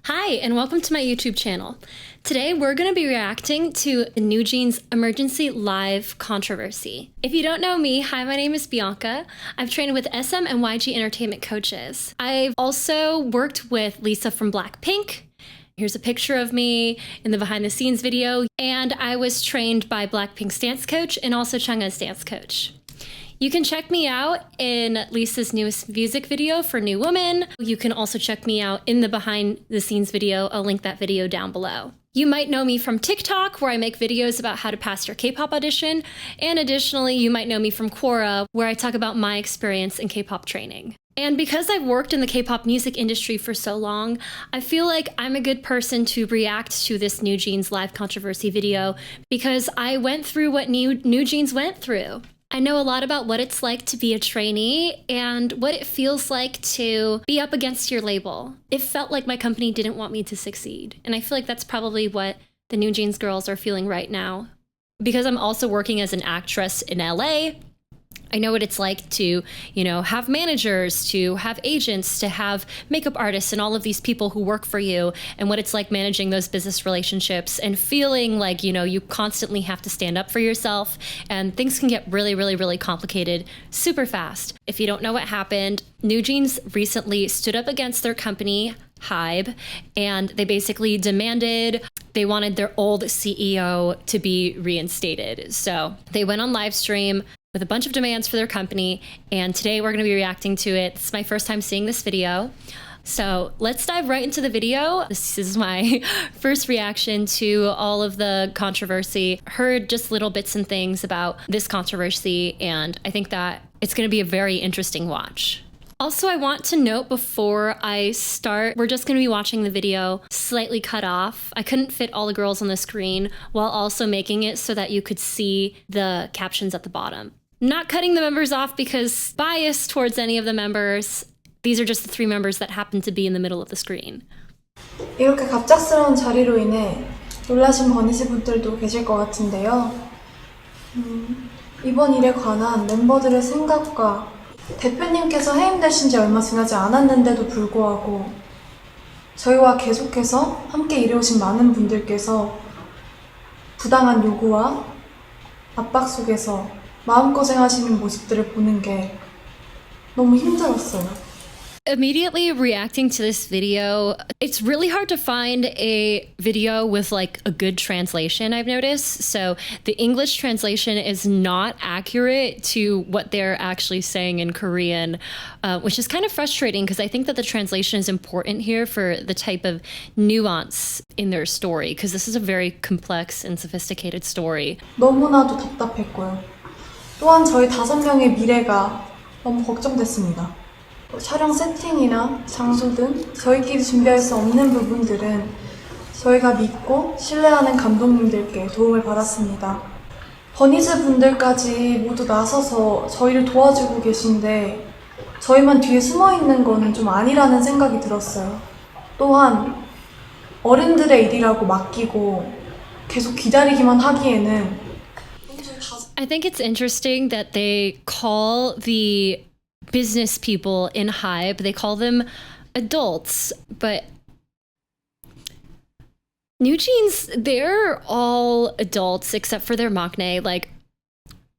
Hi, and welcome to my YouTube channel. Today, we're going to be reacting to NewJeans' Emergency Live controversy. If you don't know me, hi, my name is Bianca. I've trained with SM and YG Entertainment coaches. I've also worked with Lisa from Blackpink. Here's a picture of me in the behind the scenes video. And I was trained by Blackpink's dance coach and also Chang'e's dance coach. You can check me out in Lisa's newest music video for New Woman. You can also check me out in the behind the scenes video. I'll link that video down below. You might know me from TikTok, where I make videos about how to pass your K-pop audition. And additionally, you might know me from Quora, where I talk about my experience in K-pop training. And because I've worked in the K-pop music industry for so long, I feel like I'm a good person to react to this NewJeans live controversy video because I went through what NewJeans went through. I know a lot about what it's like to be a trainee and what it feels like to be up against your label. It felt like my company didn't want me to succeed. And I feel like that's probably what the NewJeans girls are feeling right now. Because I'm also working as an actress in LA, I know what it's like to, have managers, to have agents, to have makeup artists and all of these people who work for you, and what it's like managing those business relationships and feeling like, you constantly have to stand up for yourself, and things can get really, really, really complicated super fast. If you don't know what happened, NewJeans recently stood up against their company, HYBE, and they basically they wanted their old CEO to be reinstated. So they went on live stream with a bunch of demands for their company, and today we're going to be reacting to it. This is my first time seeing this video. So let's dive right into the video. This is my first reaction to all of the controversy. Heard just little bits and things about this controversy, and I think that it's going to be a very interesting watch. Also, I want to note before I start, we're just going to be watching the video slightly cut off. I couldn't fit all the girls on the screen while also making it so that you could see the captions at the bottom. Not cutting the members off because bias towards any of the members. These are just the three members that happen to be in the middle of the screen. 이렇게 갑작스러운 자리로 인해 놀라신 버니즈 분들도 계실 것 같은데요. 이번 일에 관한 멤버들의 생각과 대표님께서 해임되신 지 얼마 지나지 않았는데도 불구하고 저희와 계속해서 함께 일해오신 많은 분들께서 부당한 요구와 압박 속에서 마음고생하시는 모습들을 보는 게 너무 힘들었어요. Immediately reacting to this video, it's really hard to find a video with like a good translation, I've noticed. So the English translation is not accurate to what they're actually saying in Korean, which is kind of frustrating because I think that the translation is important here for the type of nuance in their story, because this is a very complex and sophisticated story. 너무나도 답답했고요. 또한 저희 5명의 미래가 너무 걱정됐습니다. 촬영 세팅이나 장소 등 저희끼리 준비할 수 없는 부분들은 저희가 믿고 신뢰하는 감독님들께 도움을 받았습니다. 버니즈 분들까지 모두 나서서 저희를 도와주고 계신데 저희만 뒤에 숨어있는 거는 좀 아니라는 생각이 들었어요. 또한 어른들의 일이라고 맡기고 계속 기다리기만 하기에는 I think it's interesting that they call the business people in HYBE, they call them adults, but NewJeans, they're all adults except for their maknae. Like,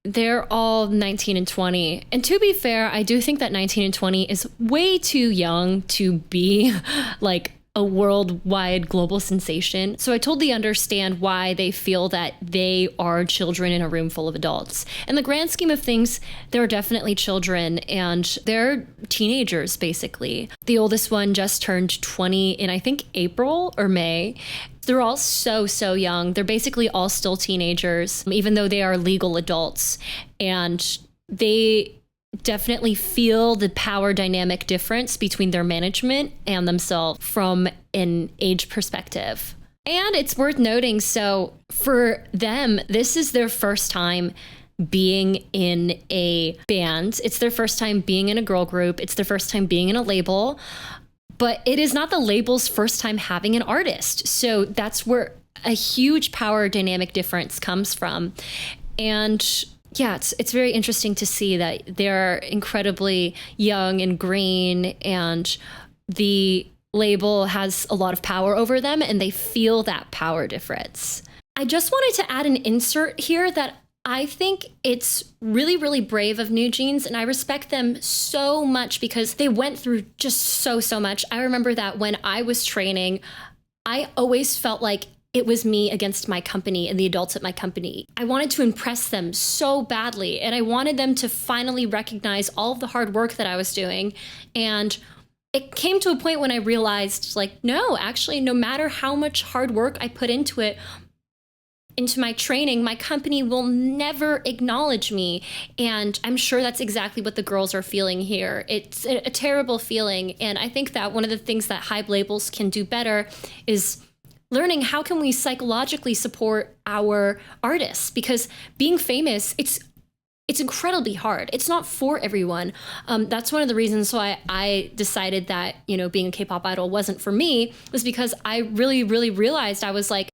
they're all 19 and 20. And to be fair, I do think that 19 and 20 is way too young to be like a worldwide global sensation. So I totally understand why they feel that they are children in a room full of adults. In the grand scheme of things, they're definitely children, and they're teenagers, basically. The oldest one just turned 20 in, I think, April or May. They're all so young. They're basically all still teenagers, even though they are legal adults. And they definitely feel the power dynamic difference between their management and themselves from an age perspective. And it's worth noting, so for them, this is their first time being in a band. It's their first time being in a girl group. It's their first time being in a label. But it is not the label's first time having an artist. So that's where a huge power dynamic difference comes from. And yeah, it's very interesting to see that they're incredibly young and green, and the label has a lot of power over them and they feel that power difference. I just wanted to add an insert here that I think it's really, really brave of NewJeans, and I respect them so much because they went through just so much. I remember that when I was training, I always felt like it was me against my company and the adults at my company. I wanted to impress them so badly, and I wanted them to finally recognize all of the hard work that I was doing. And it came to a point when I realized, like, no, actually, no matter how much hard work I put into it, into my training, my company will never acknowledge me. And I'm sure that's exactly what the girls are feeling here. It's a terrible feeling. And I think that one of the things that HYBE labels can do better is learning how can we psychologically support our artists, because being famous, it's incredibly hard. It's not for everyone. That's one of the reasons why I decided that, being a K-pop idol wasn't for me, was because I really, really realized I was like,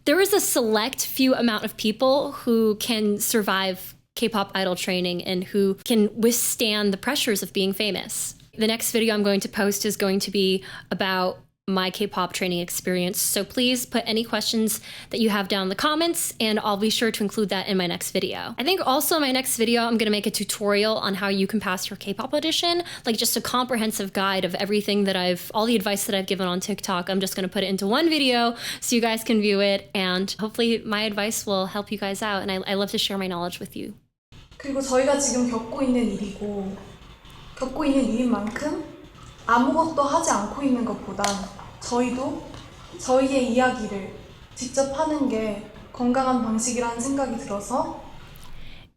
there is a select few amount of people who can survive K-pop idol training and who can withstand the pressures of being famous. The next video I'm going to post is going to be about my K-pop training experience. So please put any questions that you have down in the comments, and I'll be sure to include that in my next video. I think also in my next video, I'm gonna make a tutorial on how you can pass your K-pop audition, like just a comprehensive guide of everything that all the advice that I've given on TikTok. I'm just gonna put it into one video so you guys can view it, and hopefully my advice will help you guys out, and I love to share my knowledge with you. 그리고 저희가 지금 겪고 있는 일인 만큼 아무것도 하지 않고 있는 것보단 저희도 저희의 이야기를 직접 하는 게 건강한 방식이라는 생각이 들어서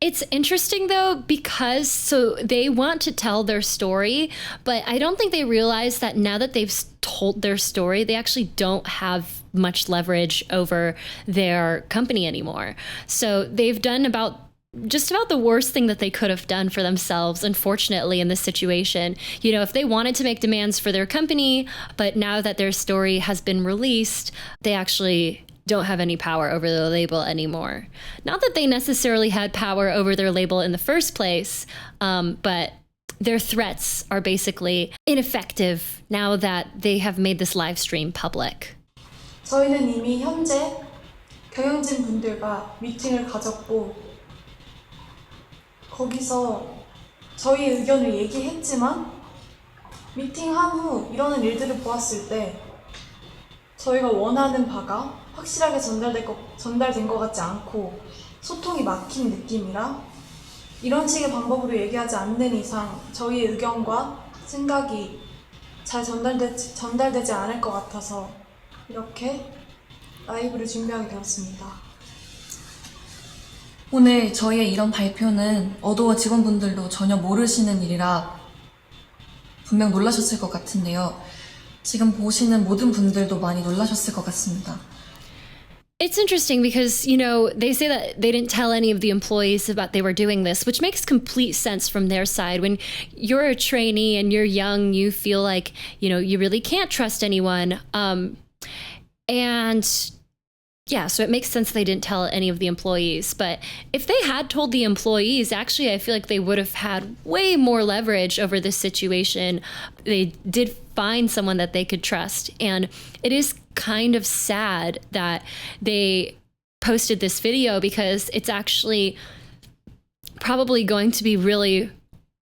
It's interesting though, because so they want to tell their story, but I don't think they realize that now that they've told their story, they actually don't have much leverage over their company anymore. So they've done just about the worst thing that they could have done for themselves, unfortunately, in this situation. If they wanted to make demands for their company, but now that their story has been released, they actually don't have any power over their label anymore. Not that they necessarily had power over their label in the first place, but their threats are basically ineffective now that they have made this live stream public. 저희는 이미 현재 경영진 분들과 미팅을 가졌고 거기서 저희 의견을 얘기했지만 미팅한 후 이러는 일들을 보았을 때 저희가 원하는 바가 확실하게 전달된 것 같지 않고 소통이 막힌 느낌이라 이런 식의 방법으로 얘기하지 않는 이상 저희의 의견과 생각이 잘 전달되지 않을 것 같아서 이렇게 라이브를 준비하게 되었습니다. 오늘 저희의 이런 발표는 어도어 직원분들도 전혀 모르시는 일이라 분명 놀라셨을 것 같은데요. 지금 보시는 모든 분들도 많이 놀라셨을 것 같습니다. It's interesting because, they say that they didn't tell any of the employees about they were doing this, which makes complete sense from their side. When you're a trainee and you're young, you feel like, you really can't trust anyone. Yeah, so it makes sense they didn't tell any of the employees. But if they had told the employees, actually, I feel like they would have had way more leverage over this situation. They did find someone that they could trust. And it is kind of sad that they posted this video because it's actually probably going to be really,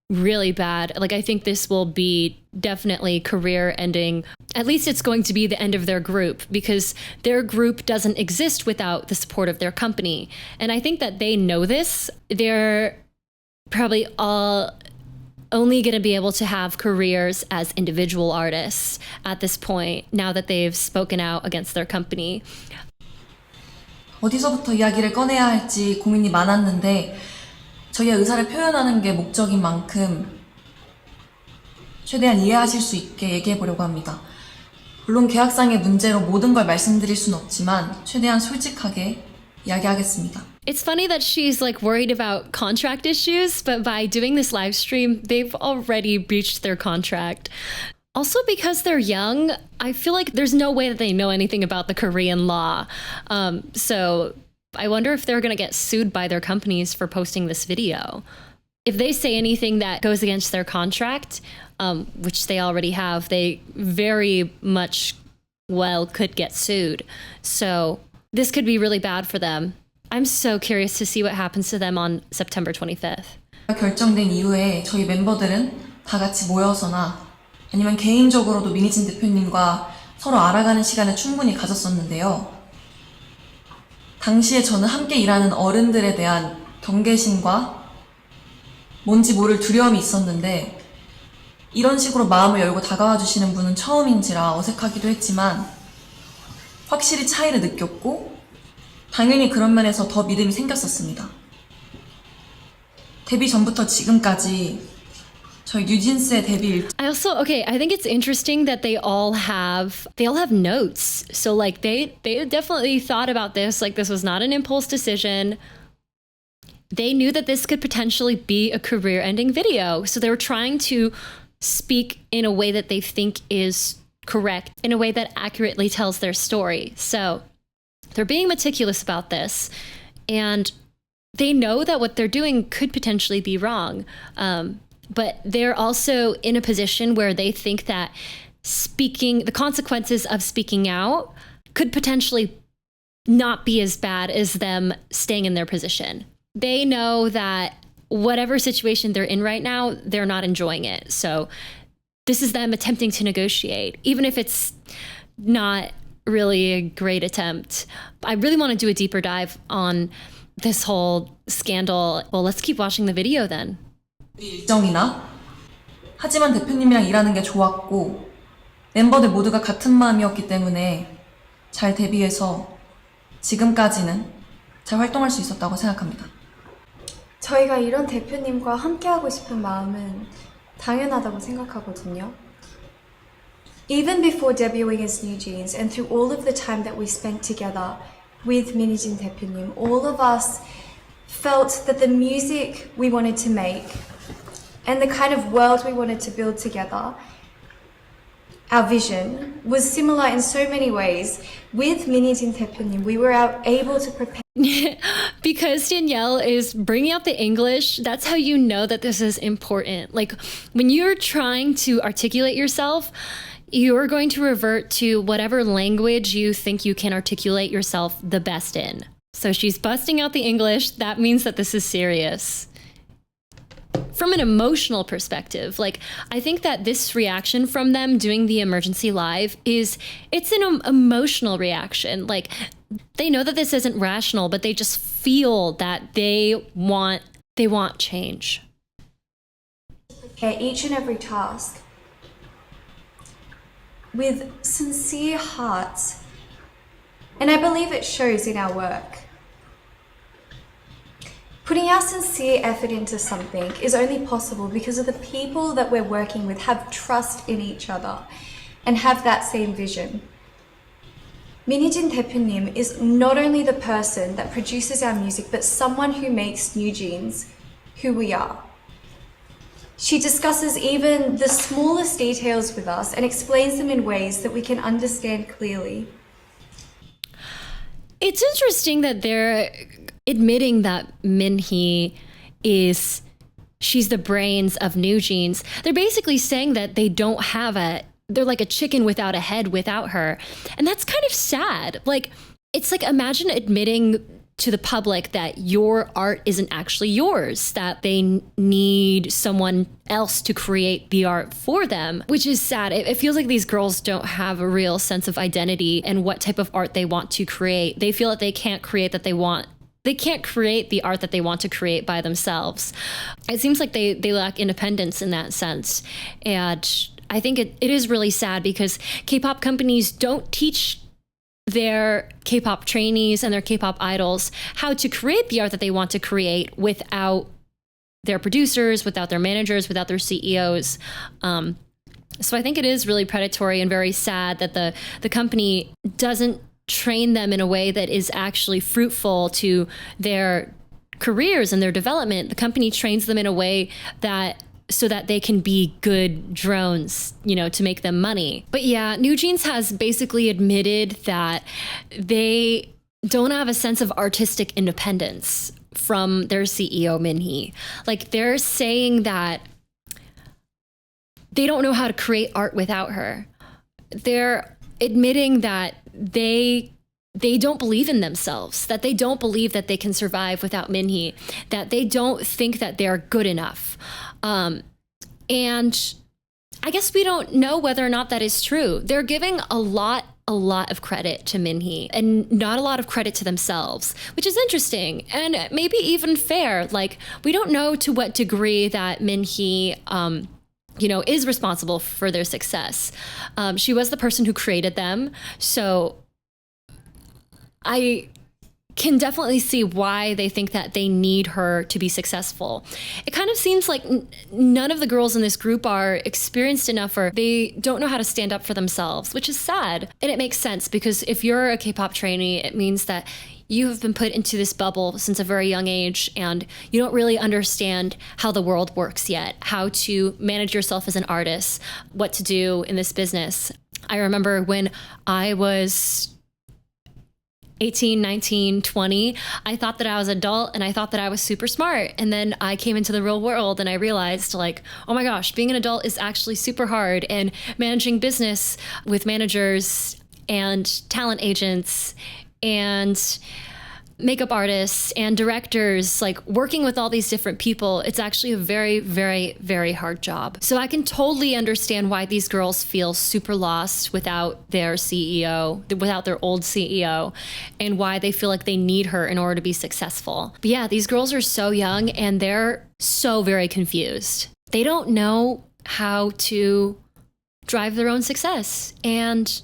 really bad. Like, I think this will be definitely career ending. At least it's going to be the end of their group, because their group doesn't exist without the support of their company. And I think that they know this. They're probably all only going to be able to have careers as individual artists at this point, now that they've spoken out against their company. 어디서부터 이야기를 꺼내야 할지 고민이 많았는데 저희의 의사를 표현하는 게 목적인 만큼 최대한 이해하실 수 있게 얘기해보려고 합니다. 물론 계약상의 문제로 모든 걸 말씀드릴 순 없지만 최대한 솔직하게 이야기하겠습니다. It's funny that she's like worried about contract issues, but by doing this live stream, they've already breached their contract. Also, because they're young, I feel like there's no way that they know anything about the Korean law. So I wonder if they're going to get sued by their companies for posting this video. if they say anything that goes against their contract, which they already have, they very much could get sued. So this could be really bad for them. I'm so curious to see what happens to them on September 25th. 결정된 이후에 저희 멤버들은 다 같이 모여서나 아니면 개인적으로도 민희진 대표님과 서로 알아가는 시간을 충분히 가졌었는데요. 당시에 저는 함께 일하는 어른들에 대한 경계심과 뭔지 모를 두려움이 있었는데 이런 식으로 마음을 열고 다가와 주시는 분은 처음인지라 어색하기도 했지만 확실히 차이를 느꼈고 당연히 그런 면에서 더 믿음이 생겼었습니다. 데뷔 전부터 지금까지 저희 뉴진스의 데뷔 I think it's interesting that they all have notes. So like they definitely thought about this. Like this was not an impulse decision. They knew that this could potentially be a career-ending video. So they were trying to speak in a way that they think is correct, in a way that accurately tells their story. So they're being meticulous about this, and they know that what they're doing could potentially be wrong. But they're also in a position where they think that the consequences of speaking out could potentially not be as bad as them staying in their position. They know that whatever situation they're in right now, they're not enjoying it. So this is them attempting to negotiate, even if it's not really a great attempt. I really want to do a deeper dive on this whole scandal. Well, let's keep watching the video then. 일정이나 하지만 대표님이랑 일하는 게 좋았고 멤버들 모두가 같은 마음이었기 때문에 잘 데뷔해서 지금까지는 잘 활동할 수 있었다고 생각합니다. 저희가 이런 대표님과 함께하고 싶은 마음은 당연하다고 생각하거든요. Even before debuting as New Jeans and through all of the time that we spent together with 민희진 대표님, all of us felt that the music we wanted to make and the kind of world we wanted to build together, our vision was similar in so many ways. With 민희진 대표님, we were able to prepare. Because Danielle is bringing out the English, that's how you know that this is important. Like when you're trying to articulate yourself, you're going to revert to whatever language you think you can articulate yourself the best in. So she's busting out the English. That means that this is serious. From an emotional perspective, like I think that this reaction from them doing the emergency live it's an emotional reaction. Like they know that this isn't rational, but they just feel that they want change. Each and every task with sincere hearts, and I believe it shows in our work. Putting our sincere effort into something is only possible because of the people that we're working with have trust in each other and have that same vision. 민희진 대표님 is not only the person that produces our music, but someone who makes New Jeans who we are. She discusses even the smallest details with us and explains them in ways that we can understand clearly. It's interesting that they're admitting that Minhee she's the brains of New Jeans. They're basically saying that they're like a chicken without a head without her. And that's kind of sad. Like, it's like, imagine admitting to the public that your art isn't actually yours, that they need someone else to create the art for them, which is sad. It feels like these girls don't have a real sense of identity and what type of art they want to create. They feel that they can't create the art that they want to create by themselves. It seems like they lack independence in that sense. And I think it is really sad because K-pop companies don't teach their K-pop trainees and their K-pop idols how to create the art that they want to create without their producers, without their managers, without their CEOs. So I think it is really predatory and very sad that the company doesn't train them in a way that is actually fruitful to their careers and their development. The company trains them in a way so that they can be good drones, to make them money. But yeah, New Jeans has basically admitted that they don't have a sense of artistic independence from their CEO, Minhee. Like, they're saying that they don't know how to create art without her. They're admitting that they don't believe in themselves, that they don't believe that they can survive without Minhee, that they don't think that they're good enough. And I guess we don't know whether or not that is true. They're giving a lot of credit to Minhee and not a lot of credit to themselves, which is interesting and maybe even fair. Like, we don't know to what degree that Minhee, is responsible for their success. She was the person who created them. So I can definitely see why they think that they need her to be successful. It kind of seems like none of the girls in this group are experienced enough, or they don't know how to stand up for themselves, which is sad. And it makes sense, because if you're a K-pop trainee, it means that you have been put into this bubble since a very young age, and you don't really understand how the world works yet, how to manage yourself as an artist, what to do in this business. I remember when I was 18, 19, 20, I thought that I was adult and I thought that I was super smart. And then I came into the real world and I realized, like, oh my gosh, being an adult is actually super hard, and managing business with managers and talent agents and makeup artists and directors, like working with all these different people, it's actually a very, very, very hard job. So I can totally understand why these girls feel super lost without their CEO, without their old CEO, and why they feel like they need her in order to be successful. But yeah, these girls are so young and they're so very confused. They don't know how to drive their own success. And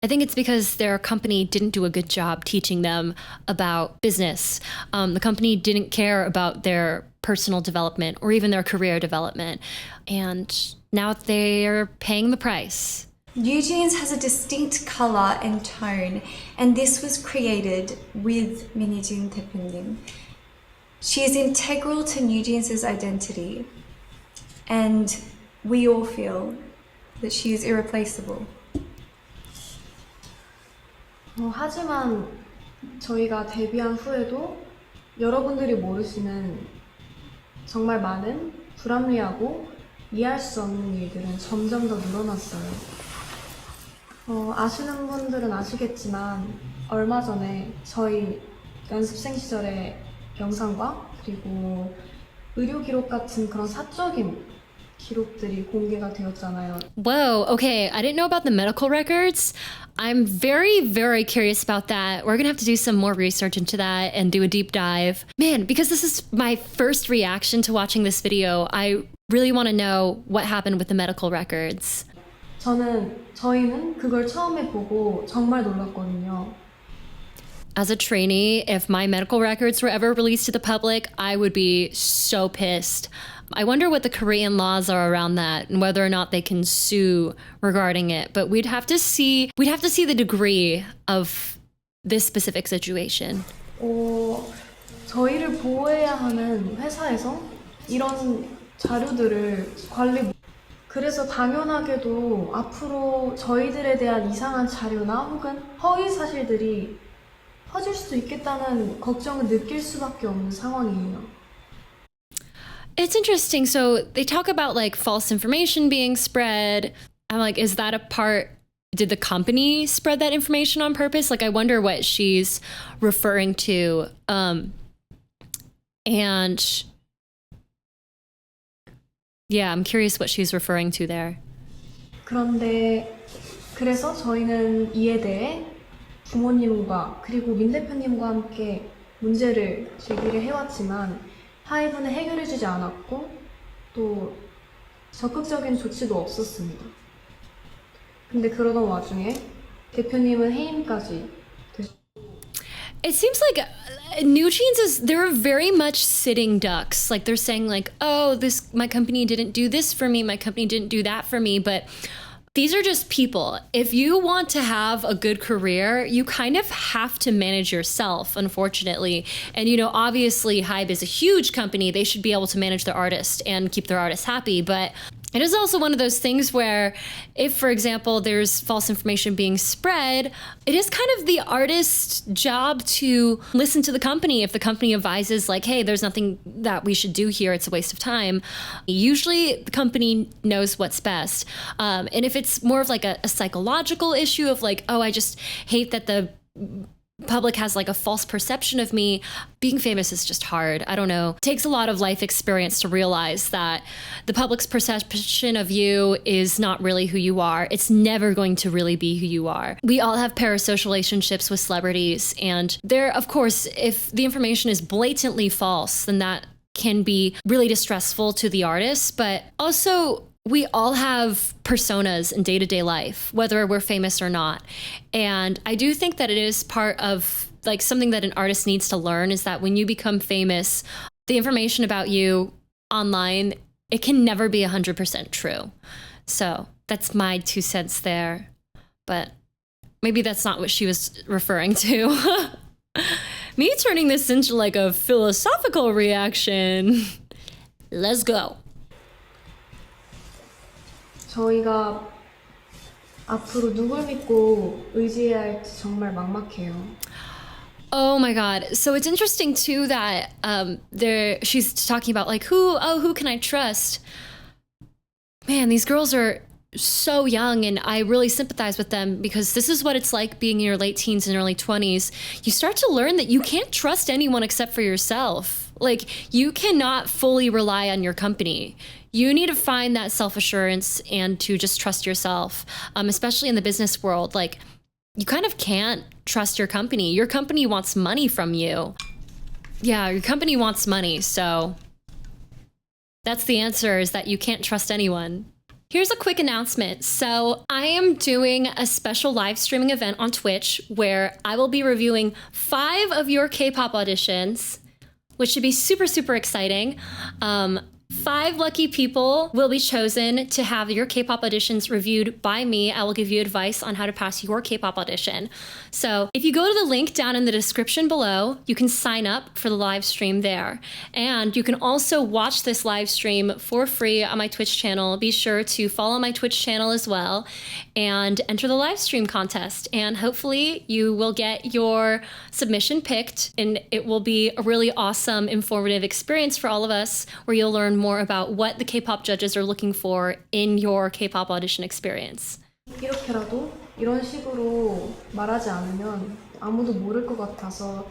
I think it's because their company didn't do a good job teaching them about business. The company didn't care about their personal development or even their career development. And now they're paying the price. NewJeans has a distinct color and tone, and this was created with Minhee 대표님. She is integral to NewJeans' identity, and we all feel that she is irreplaceable. 하지만 저희가 데뷔한 후에도 여러분들이 모르시는 정말 많은 불합리하고 이해할 수 없는 일들은 점점 더 늘어났어요. 아시는 분들은 아시겠지만 얼마 전에 저희 연습생 시절의 영상과 그리고 의료 기록 같은 그런 사적인 기록들이 공개가 되었잖아요. Whoa, okay, I didn't know about the medical records. I'm very, very curious about that. We're gonna have to do some more research into that and do a deep dive. Man, because this is my first reaction to watching this video, I really want to know what happened with the medical records. 저희는 그걸 처음에 보고 정말 놀랐거든요. As a trainee, if my medical records were ever released to the public, I would be so pissed. I wonder what the Korean laws are around that and whether or not they can sue regarding it. But we'd have to see the degree of this specific situation. 저희를 보호해야 하는 회사에서 이런 자료들을 그래서 당연하게도 앞으로 저희들에 대한 이상한 자료나 혹은 허위 사실들이 퍼질 수도 있겠다는 걱정을 느낄 수밖에 없는 상황이에요. It's interesting. So they talk about like false information being spread. I'm like, is that a part? Did the company spread that information on purpose? Like, I wonder what she's referring to. And yeah, I'm curious what she's referring to there. 그래서 저희는 이에 대해 부모님과 그리고 민 대표님과 함께 문제를 제기를 해왔지만 하이브는 해결해주지 않았고 또 적극적인 조치도 없었습니다. 근데 그러던 와중에 대표님은 해임까지 It seems like NewJeans they're very much sitting ducks. Like they're saying like, oh, my company didn't do this for me, my company didn't do that for me, but these are just people. If you want to have a good career, you kind of have to manage yourself, unfortunately. And, obviously HYBE is a huge company. They should be able to manage their artists and keep their artists happy. But It is also one of those things where if, for example, there's false information being spread, it is kind of the artist's job to listen to the company. If the company advises like, hey, there's nothing that we should do here, it's a waste of time. Usually the company knows what's best. And if it's more of like a psychological issue of like, oh, I just hate that the public has like a false perception of me, being famous is just hard. I don't know. It takes a lot of life experience to realize that the public's perception of you is not really who you are. It's never going to really be who you are. We all have parasocial relationships with celebrities, and there, of course, if the information is blatantly false, then that can be really distressful to the artist, but also we all have personas in day-to-day life, whether we're famous or not. And I do think that it is part of like something that an artist needs to learn is that when you become famous, the information about you online, it can never be 100% true. So that's my 2 cents there. But maybe that's not what she was referring to. Me turning this into like a philosophical reaction. Let's go. 저희가 앞으로 누굴 믿고 의지해야 할지 정말 막막해요. Oh my God. So it's interesting too that she's talking about like who can I trust? Man, these girls are so young and I really sympathize with them because this is what it's like being in your late teens and early 20s. You start to learn that you can't trust anyone except for yourself. Like you cannot fully rely on your company. You need to find that self-assurance and to just trust yourself, especially in the business world. Like you kind of can't trust your company. Your company wants money from you. Yeah, your company wants money. So that's the answer, is that you can't trust anyone. Here's a quick announcement. So I am doing a special live streaming event on Twitch where I will be reviewing 5 of your K-pop auditions, which should be super, super exciting. 5 lucky people will be chosen to have your K-pop auditions reviewed by me. I will give you advice on how to pass your K-pop audition. So if you go to the link down in the description below, you can sign up for the live stream there. And you can also watch this live stream for free on my Twitch channel. Be sure to follow my Twitch channel as well and enter the live stream contest. And hopefully you will get your submission picked, and it will be a really awesome, informative experience for all of us where you'll learn more about what the K-pop judges are looking for in your K-pop audition experience. 이렇게라도 이런 식으로 말하지 않으면 아무도 모를 것 같아서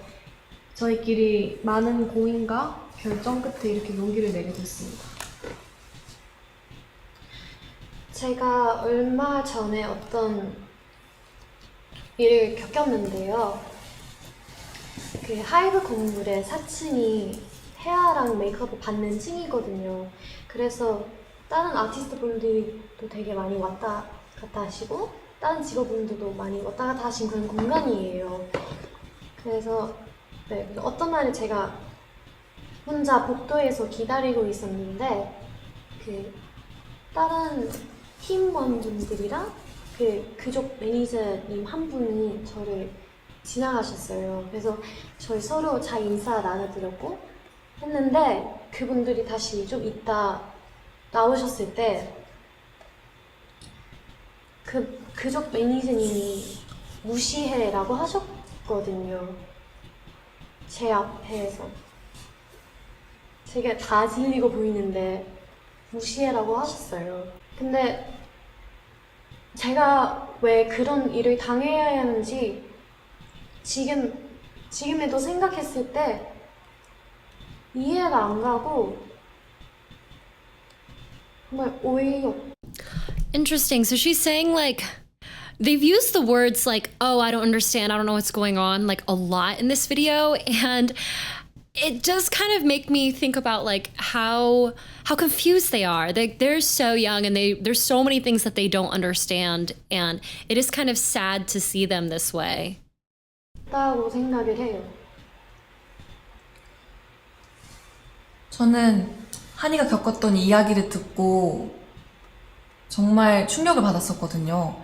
저희끼리 많은 고민과 결정 끝에 이렇게 용기를 내게 됐습니다. 제가 얼마 전에 어떤 일을 겪었는데요. 그 하이브 건물의 4층이 헤어랑 메이크업을 받는 층이거든요. 그래서 다른 아티스트 분들도 되게 많이 왔다 갔다 하시고 다른 직업분들도 많이 왔다 갔다 하신 그런 공간이에요. 그래서 네, 어떤 날에 제가 혼자 복도에서 기다리고 있었는데 그 다른 팀원분들이랑 그 그쪽 매니저님 한 분이 저를 지나가셨어요. 그래서 저희 서로 잘 인사 나눠드렸고 했는데 그분들이 다시 좀 이따 나오셨을 때 그쪽 매니저님이 무시해라고 하셨거든요. 제 앞에서 제가 다 들리고 보이는데 무시해라고 하셨어요. 근데 제가 왜 그런 일을 당해야 하는지 지금에도 생각했을 때 이해가 안 가고 정말 어이없. Interesting. So she's saying like they've used the words like, oh, I don't understand, I don't know what's going on, like a lot in this video, and it does kind of make me think about like how confused they are. They're so young and there's so many things that they don't understand, and it is kind of sad to see them this way. 다고 생각을 해요. 저는 한이가 겪었던 이야기를 듣고 정말 충격을 받았었거든요.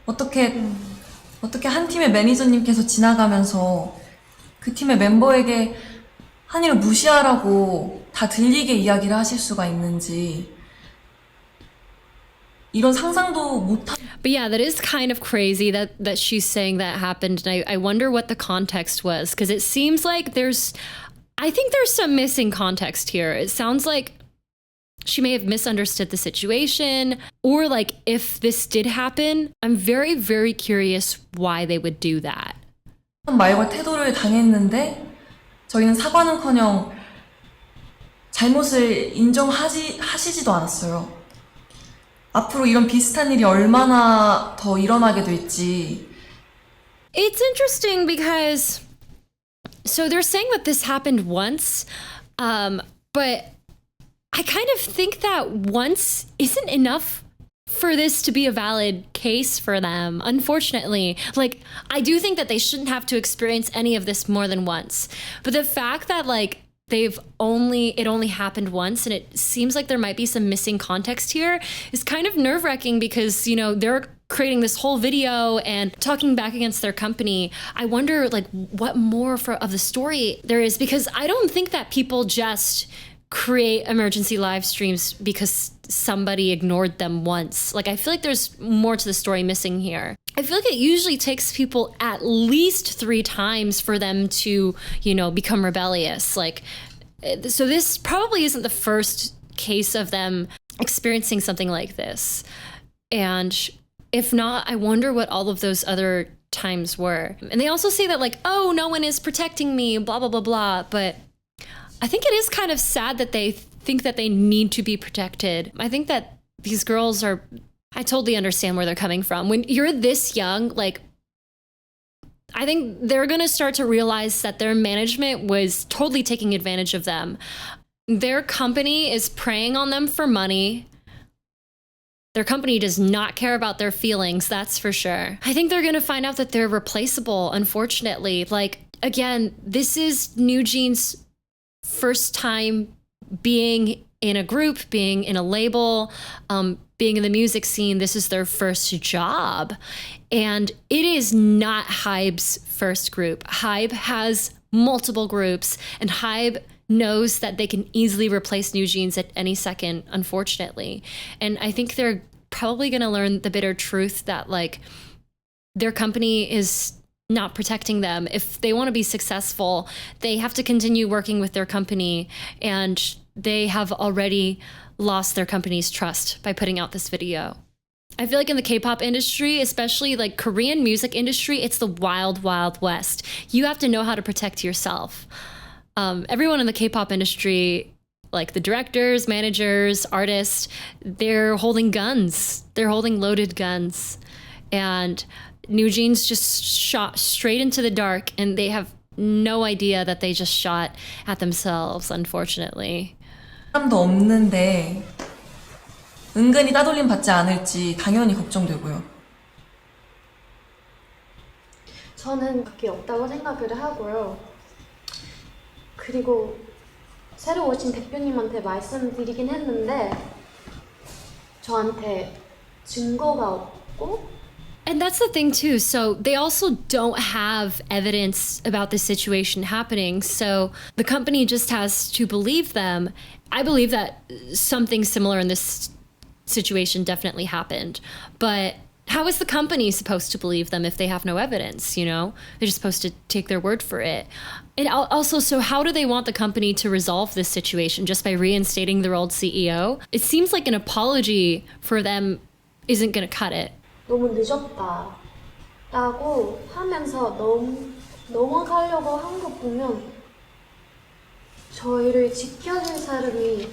어떻게 한 팀의 매니저님께서 지나가면서 그 팀의 멤버에게 한이를 무시하라고 다 들리게 이야기를 하실 수가 있는지, 이런 상상도 못하. But yeah, that is kind of crazy that she's saying that happened. And I wonder what the context was, because it seems like I think there's some missing context here. It sounds like she may have misunderstood the situation, or like if this did happen, I'm very, very curious why they would do that. 말과 태도를 당했는데 저희는 사과는커녕 잘못을 하시지도 않았어요. 앞으로 이런 비슷한 일이 얼마나 더 일어나게 될지. It's interesting because, so they're saying that this happened once, but I kind of think that once isn't enough for this to be a valid case for them, unfortunately. Like, I do think that they shouldn't have to experience any of this more than once. But the fact that, like, it only happened once, and it seems like there might be some missing context here, is kind of nerve-wracking because, you know, they're creating this whole video and talking back against their company. I wonder, like, what more of the story there is, because I don't think that people just create emergency live streams because somebody ignored them once. Like, I feel like there's more to the story missing here. I feel like it usually takes people at least 3 times for them to, you know, become rebellious. Like, so this probably isn't the first case of them experiencing something like this. And if not, I wonder what all of those other times were. And they also say that, like, oh, no one is protecting me, blah, blah, blah, blah. But I think it is kind of sad that they think that they need to be protected. I think that these girls I totally understand where they're coming from. When you're this young, like, I think they're going to start to realize that their management was totally taking advantage of them. Their company is preying on them for money. Their company does not care about their feelings, that's for sure. I think they're going to find out that they're replaceable, unfortunately. Like, again, this is NewJeans' first time being in a group, being in a label, being in the music scene. This is their first job. And it is not Hybe's first group. Hybe has multiple groups, and Hybe knows that they can easily replace NewJeans at any second, unfortunately. And I think they're probably going to learn the bitter truth that, like, their company is not protecting them. If they want to be successful, they have to continue working with their company, and they have already lost their company's trust by putting out this video. I feel like in the K-pop industry, especially like Korean music industry, it's the wild, wild west. You have to know how to protect yourself. Everyone in the K-pop industry, like the directors, managers, artists, they're holding guns. They're holding loaded guns. And NewJeans just shot straight into the dark, and they have no idea that they just shot at themselves, unfortunately. 사람도 없는데 은근히 따돌림 받지 않을지 당연히 걱정되고요. 저는 그게 없다고 생각을 하고요. 그리고 새로 오신 대표님한테 말씀드리긴 했는데 저한테 증거가 없고. And that's the thing too. So they also don't have evidence about this situation happening. So the company just has to believe them. I believe that something similar in this situation definitely happened. But how is the company supposed to believe them if they have no evidence, you know? They're just supposed to take their word for it. And also, so how do they want the company to resolve this situation? Just by reinstating their old CEO? It seems like an apology for them isn't going to cut it. 너무 늦었다 라고 하면서 넘어가려고 한 거 보면 저희를 지켜줄 사람이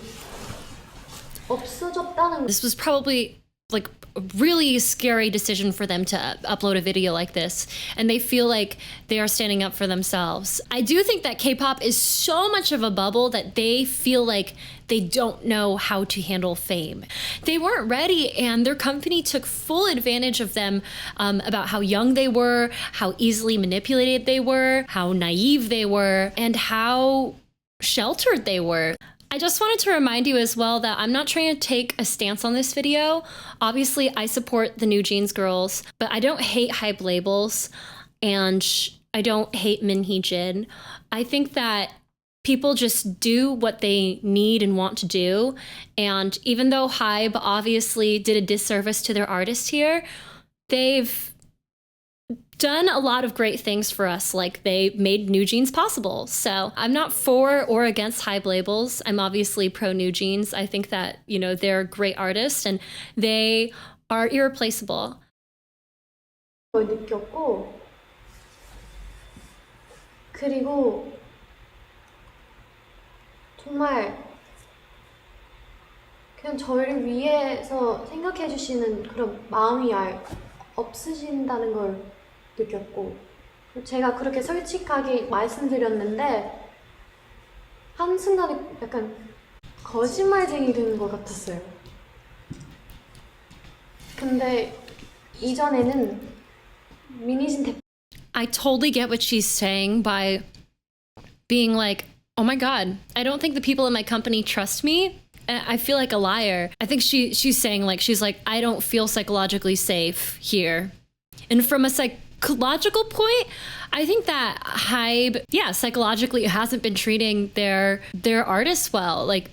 없어졌다는. This was probably like a really scary decision for them to upload a video like this, and they feel like they are standing up for themselves. I do think that K-pop is so much of a bubble that they feel like they don't know how to handle fame. They weren't ready, and their company took full advantage of them about how young they were, how easily manipulated they were, how naive they were, and how sheltered they were. I just wanted to remind you as well that I'm not trying to take a stance on this video. Obviously, I support the NewJeans girls, but I don't hate Hybe labels, and I don't hate Min Hee Jin. I think that people just do what they need and want to do. And even though Hybe obviously did a disservice to their artist here, they've done a lot of great things for us. Like they made New Jeans possible. So I'm not for or against Hybe labels. I'm obviously pro New Jeans. I think that, you know, they're great artists and they are irreplaceable. 걸 느꼈고, 그리고 정말 그냥 저를 위해서 생각해 주시는 그런 마음이 없으신다는 걸 느꼈고, 제가 그렇게 솔직하게 말씀드렸는데 한순간에 약간 거짓말쟁이 되는 것 같았어요. 근데 이전에는 미니진 대표 I totally get what she's saying by being like, oh my God, I don't think the people in my company trust me. I feel like a liar. I think she's saying like, she's like, I don't feel psychologically safe here. And from a psychological point, I think that Hybe, psychologically hasn't been treating their artists well. Like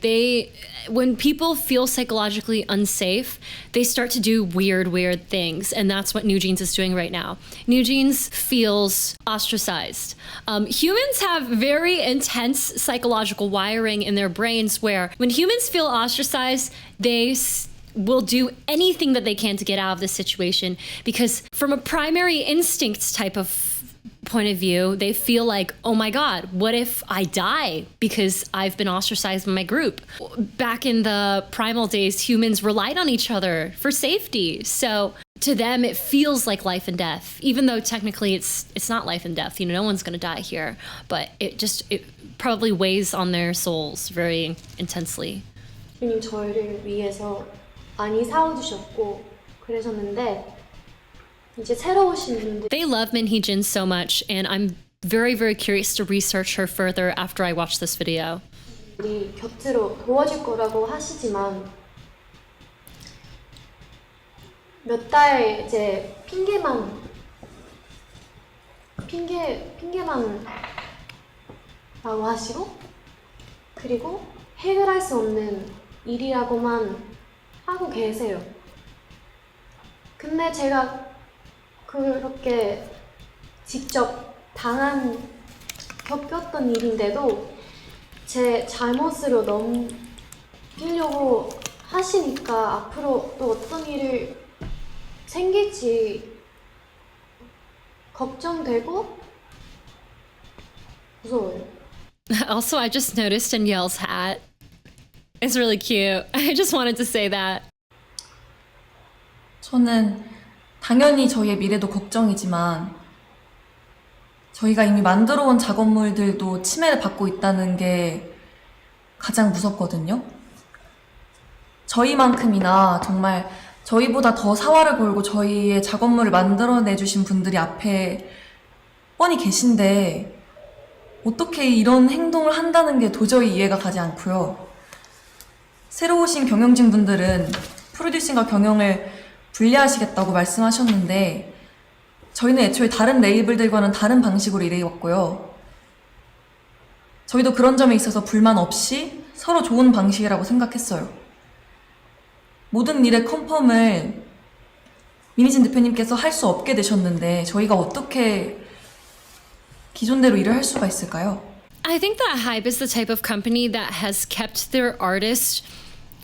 when people feel psychologically unsafe, they start to do weird things. And that's what New Jeans is doing right now. New Jeans feels ostracized. Humans have very intense psychological wiring in their brains where when humans feel ostracized, they will do anything that they can to get out of this situation because from a primary instinct type of point of view, they feel like, oh my God, what if I die because I've been ostracized in my group? Back in the primal days, humans relied on each other for safety. So to them, it feels like life and death, even though technically it's not life and death. You know, no one's going to die here, but it probably weighs on their souls very intensely. 주님 저희를 위해서 많이 사워주셨고 그러셨는데 이제 새로 오신 분들 They love Min Hee-jin so much, and I'm very, very curious to research her further after I watch this video. 우리 곁으로 도와줄 거라고 하시지만 몇 달 이제 핑계만 라고 하시고 그리고 해결할 수 없는 일이라고만 하고 계세요. 근데 제가 그렇게 직접 겪었던 일인데도 제 잘못으로 넘기려고 하시니까 앞으로 또 어떤 일을 생길지 걱정되고 무서워요. Also, I just noticed Danielle's hat. It's really cute. I just wanted to say that. 저는 당연히 저희의 미래도 걱정이지만 저희가 이미 만들어 온 작업물들도 침해를 받고 있다는 게 가장 무섭거든요. 저희만큼이나 정말 저희보다 더 사활을 걸고 저희의 작업물을 만들어내주신 분들이 앞에 뻔히 계신데 어떻게 이런 행동을 한다는 게 도저히 이해가 가지 않고요. 새로 오신 경영진 분들은 프로듀싱과 경영을 분리하시겠다고 말씀하셨는데 저희는 애초에 다른 레이블들과는 다른 방식으로 일해왔고요. 저희도 그런 점에 있어서 불만 없이 서로 좋은 방식이라고 생각했어요. 모든 일의 컨펌을 미니진 대표님께서 할 수 없게 되셨는데 저희가 어떻게 기존대로 일을 할 수가 있을까요? I think that Hybe is the type of company that has kept their artists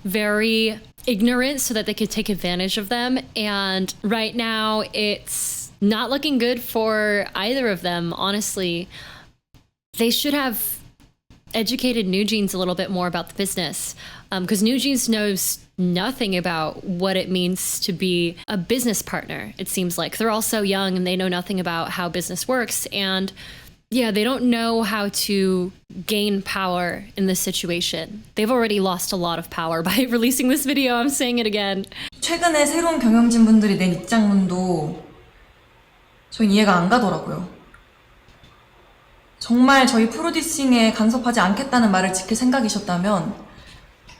very ignorant so that they could take advantage of them. And right now, it's not looking good for either of them, honestly. They should have educated New Jeans a little bit more about the business because New Jeans knows nothing about what it means to be a business partner, it seems like. They're all so young and they know nothing about how business works. And yeah, they don't know how to gain power in this situation. They've already lost a lot of power by releasing this video. I'm saying it again. 최근에 새로운 경영진 분들이 낸 입장문도 저희 이해가 안 가더라고요. 정말 저희 프로듀싱에 간섭하지 않겠다는 말을 지킬 생각이셨다면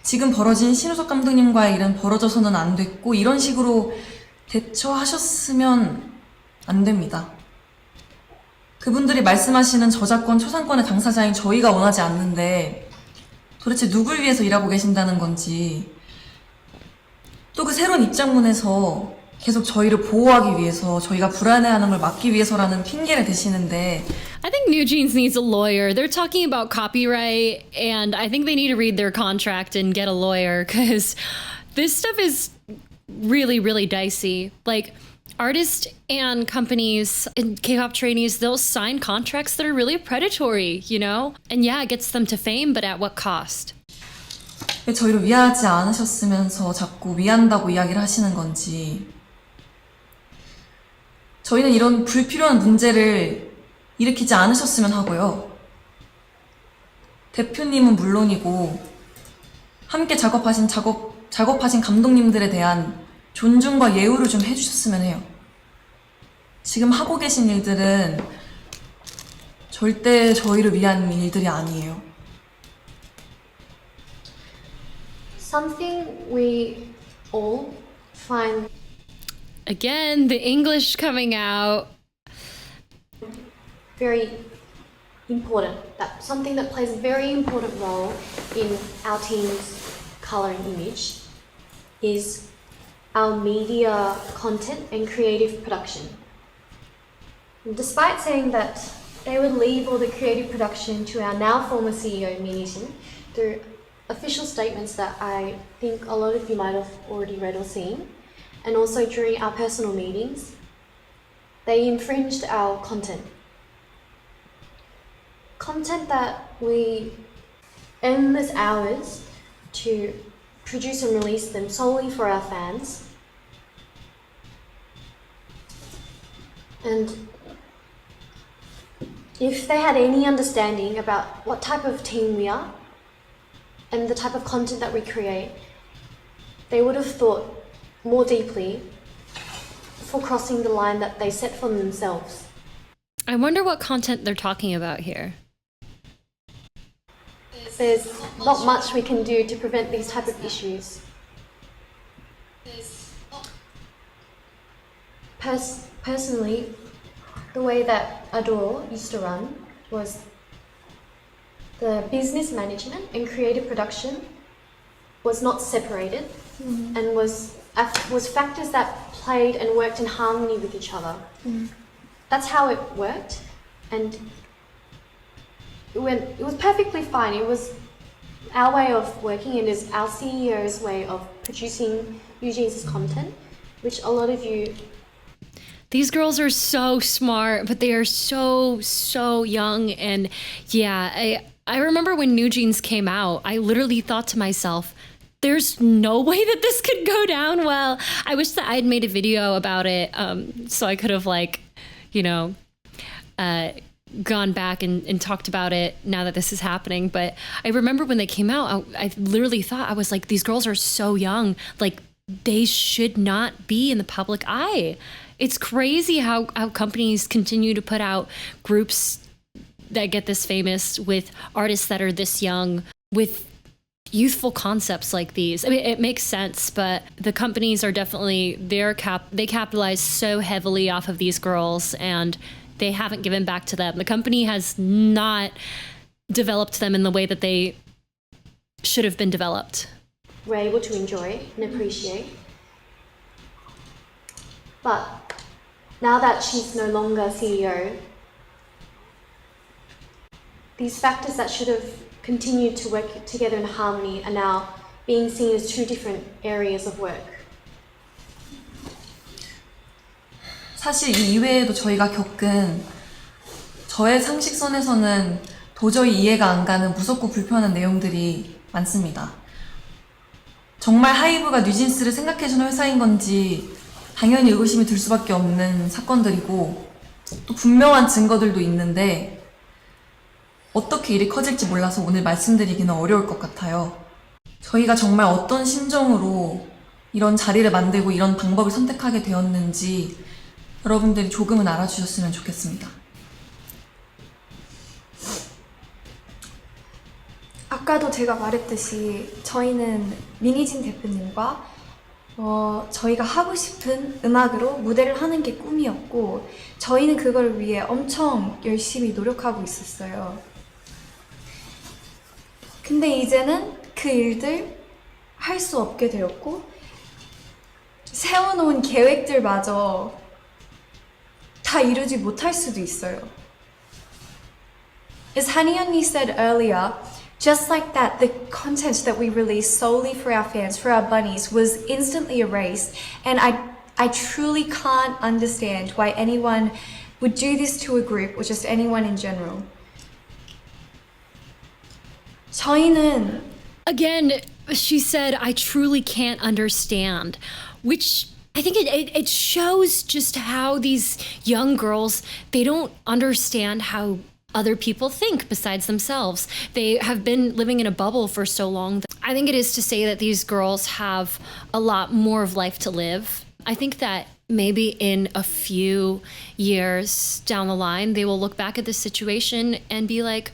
지금 벌어진 신우석 감독님과의 일은 벌어져서는 안 됐고 이런 식으로 대처하셨으면 안 됩니다. 그분들이 말씀하시는 저작권, 초상권의 당사자인 저희가 원하지 않는데 도대체 누굴 위해서 일하고 계신다는 건지, 또 그 새로운 입장문에서 계속 저희를 보호하기 위해서, 저희가 불안해하는 걸 막기 위해서라는 핑계를 대시는데 I think New Jeans needs a lawyer. They're talking about copyright, and I think they need to read their contract and get a lawyer because this stuff is really, really dicey. Like, artists and companies and K-pop trainees, they'll sign contracts that are really predatory, you know? And yeah, it gets them to fame, but at what cost? 왜 저희를 위하지 않으셨으면서 자꾸 위한다고 이야기를 하시는 건지. 저희는 이런 불필요한 문제를 일으키지 않으셨으면 하고요. 대표님은 물론이고 함께 작업하신 감독님들에 대한 존중과 예우를 좀 해주셨으면 해요. 지금 하고 계신 일들은 절대 저희를 위한 일들이 아니에요. Something we all find Again, the English coming out. very important, that something that plays a very important role in our team's color and image is our media content and creative production. And despite saying that they would leave all the creative production to our now former CEO, Min Jin, through official statements that I think a lot of you might have already read or seen, and also during our personal meetings, they infringed our content. Content that we endless hours to produce and release them solely for our fans. And if they had any understanding about what type of team we are and the type of content that we create, they would have thought more deeply before crossing the line that they set for themselves. I wonder what content they're talking about here. There's not much we can do to prevent these type of issues. Personally, the way that Adore used to run was the business management and creative production was not separated and was factors that played and worked in harmony with each other. That's how it worked, and it was perfectly fine. It was our way of working, and is our CEO's way of producing Eugene's content, which a lot of you. These girls are so smart, but they are so young. And yeah, I remember when New Jeans came out, I literally thought to myself, there's no way that this could go down well. I wish that I had made a video about it, so I could have gone back and talked about it now that this is happening. But I remember when they came out, I literally thought, I was like, these girls are so young. Like, they should not be in the public eye. It's crazy how companies continue to put out groups that get this famous with artists that are this young, with youthful concepts like these. I mean, it makes sense, but the companies are definitely, they capitalize so heavily off of these girls, and they haven't given back to them. The company has not developed them in the way that they should have been developed. We're able to enjoy and appreciate. But now that she's no longer CEO, these factors that should have continued to work together in harmony are now being seen as two different areas of work. 사실 이 이외에도 저희가 겪은, 저의 상식선에서는 도저히 이해가 안 가는 무섭고 불편한 내용들이 많습니다. 정말 하이브가 뉴진스를 생각해주는 회사인 건지 당연히 의구심이 들 수밖에 없는 사건들이고, 또 분명한 증거들도 있는데 어떻게 일이 커질지 몰라서 오늘 말씀드리기는 어려울 것 같아요. 저희가 정말 어떤 심정으로 이런 자리를 만들고 이런 방법을 선택하게 되었는지 여러분들이 조금은 알아주셨으면 좋겠습니다. 아까도 제가 말했듯이 저희는 민희진 대표님과 저희가 하고 싶은 음악으로 무대를 하는 게 꿈이었고, 저희는 그걸 위해 엄청 열심히 노력하고 있었어요. 근데 이제는 그 일들 할 수 없게 되었고, 세워놓은 계획들마저 다 이루지 못할 수도 있어요. As Hani 언니 said earlier, just like that, the content that we released solely for our fans, for our bunnies, was instantly erased. And I truly can't understand why anyone would do this to a group or just anyone in general. 저희는 Again, she said, I truly can't understand, which I think it shows just how these young girls, they don't understand how other people think besides themselves. They have been living in a bubble for so long. I think it is to say that these girls have a lot more of life to live. I think that maybe in a few years down the line, they will look back at this situation and be like,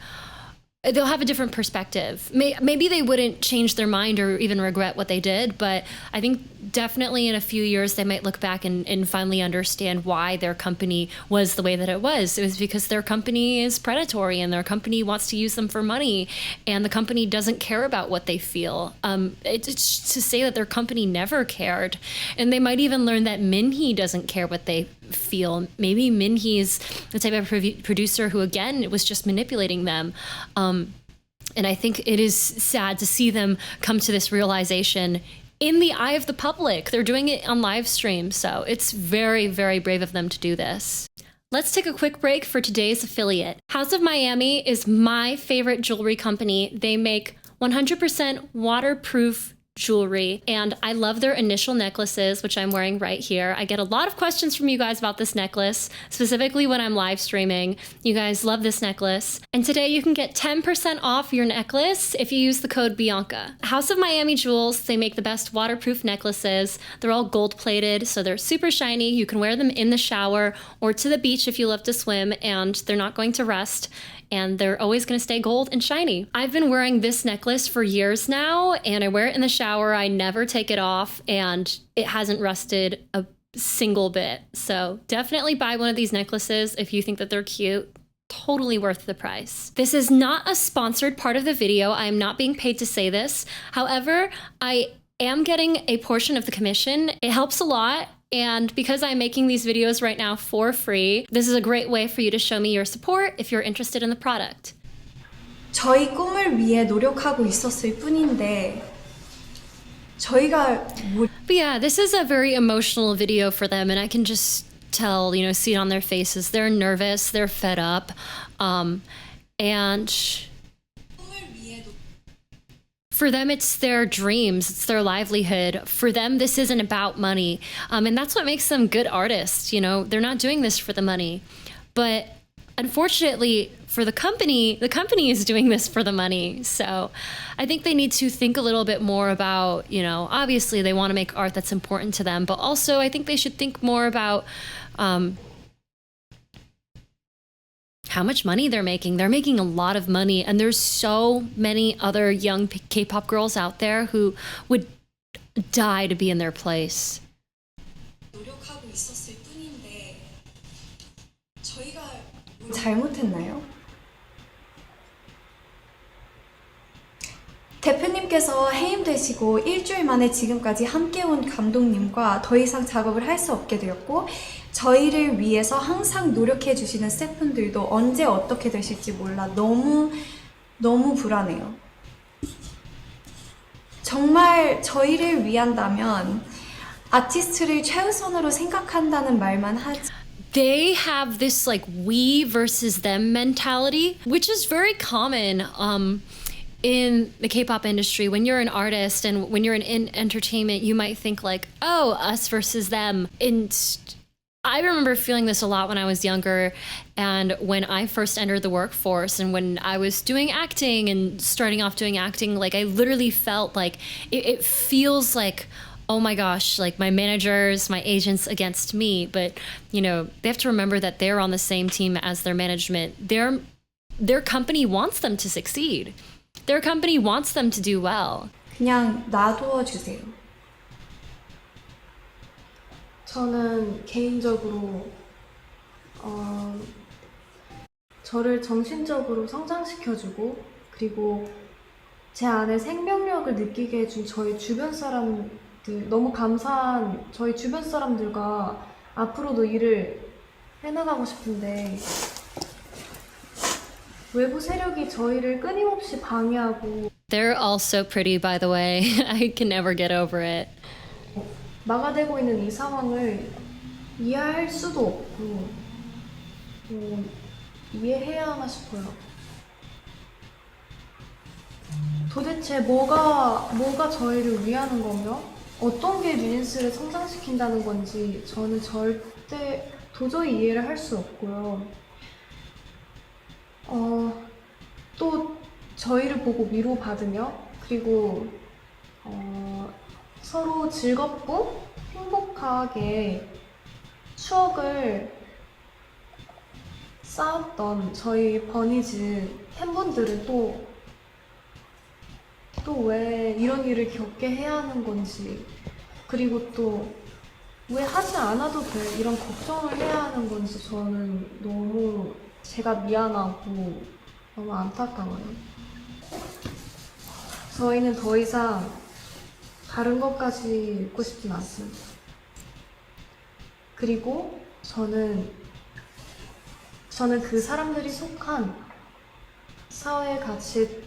they'll have a different perspective. Maybe they wouldn't change their mind or even regret what they did, but I think definitely in a few years they might look back and finally understand why their company was the way that it was. It was because their company is predatory and their company wants to use them for money, and the company doesn't care about what they feel. It's to say that their company never cared, and they might even learn that Minhee doesn't care what they feel. Maybe Minhee is the type of producer who, again, was just manipulating them. And I think it is sad to see them come to this realization in the eye of the public. They're doing it on live stream, so it's very, very brave of them to do this. Let's take a quick break for today's affiliate. House of Miami is my favorite jewelry company. They make 100% waterproof jewelry, and I love their initial necklaces, which I'm wearing right here. I get a lot of questions from you guys about this necklace, specifically when I'm live streaming. You guys love this necklace. And today you can get 10% off your necklace if you use the code Bianca. House of Miami Jewels, they make the best waterproof necklaces. They're all gold plated, so they're super shiny. You can wear them in the shower or to the beach if you love to swim, and they're not going to rust. And they're always going to stay gold and shiny. I've been wearing this necklace for years now, and I wear it in the shower. I never take it off, and it hasn't rusted a single bit. So definitely buy one of these necklaces if you think that they're cute. Totally worth the price. This is not a sponsored part of the video. I am not being paid to say this. However, I am getting a portion of the commission. It helps a lot. And because I'm making these videos right now for free, this is a great way for you to show me your support if you're interested in the product. 저희 꿈을 위해 노력하고 있었을 뿐인데 저희가 But yeah, this is a very emotional video for them, and I can just tell, see it on their faces. They're nervous, they're fed up, and for them, it's their dreams, it's their livelihood. For them, this isn't about money. And that's what makes them good artists. They're not doing this for the money. But unfortunately, for the company is doing this for the money. So I think they need to think a little bit more about, obviously they want to make art that's important to them, but also I think they should think more about how much money they're making. They're making a lot of money, and there's so many other young K-pop girls out there who would die to be in their place. 노력하고 있었을 뿐인데 저희가 잘못했나요? 대표님께서 해임되시고 일주일 만에 지금까지 함께 온 감독님과 더 이상 작업을 할 수 없게 되었고, 저희를 위해서 항상 노력해 주시는 스태프분들도 언제 어떻게 되실지 몰라 너무 불안해요. 정말 저희를 위한다면 아티스트를 최우선으로 생각한다는 말만 하지. They have this like we versus them mentality, which is very common in the K-pop industry. When you're an artist and when you're in entertainment, you might think like, oh, us versus them. And I remember feeling this a lot when I was younger, and when I first entered the workforce, and when I was doing acting and starting off doing acting, like I literally felt like it feels like, oh my gosh, like my managers, my agents against me. But they have to remember that they're on the same team as their management. Their company wants them to succeed. Their company wants them to do well. 그냥 놔둬 주세요. 저는 개인적으로 저를 정신적으로 성장시켜주고 그리고 제 안에 생명력을 느끼게 해준 저희 주변 사람들, 너무 감사한 저희 주변 사람들과 앞으로도 일을 해나가고 싶은데 외부 세력이 저희를 끊임없이 방해하고 They're all so pretty, by the way. I can never get over it. 막아대고 있는 이 상황을 이해할 수도 없고 이해해야 하나 싶어요. 도대체 뭐가 저희를 위하는 거며 어떤 게 뉴진스를 성장시킨다는 건지 저는 절대 도저히 이해를 할 수 없고요. 또 저희를 보고 위로받으며 그리고 서로 즐겁고 행복하게 추억을 쌓았던 저희 버니즈 팬분들은 또 왜 이런 일을 겪게 해야 하는 건지 그리고 또 왜 하지 않아도 돼 이런 걱정을 해야 하는 건지 저는 너무 제가 미안하고 너무 안타까워요. 저희는 더 이상 다른 것까지 읽고 싶진 않습니다. 그리고 저는 그 사람들이 속한 사회의 가치에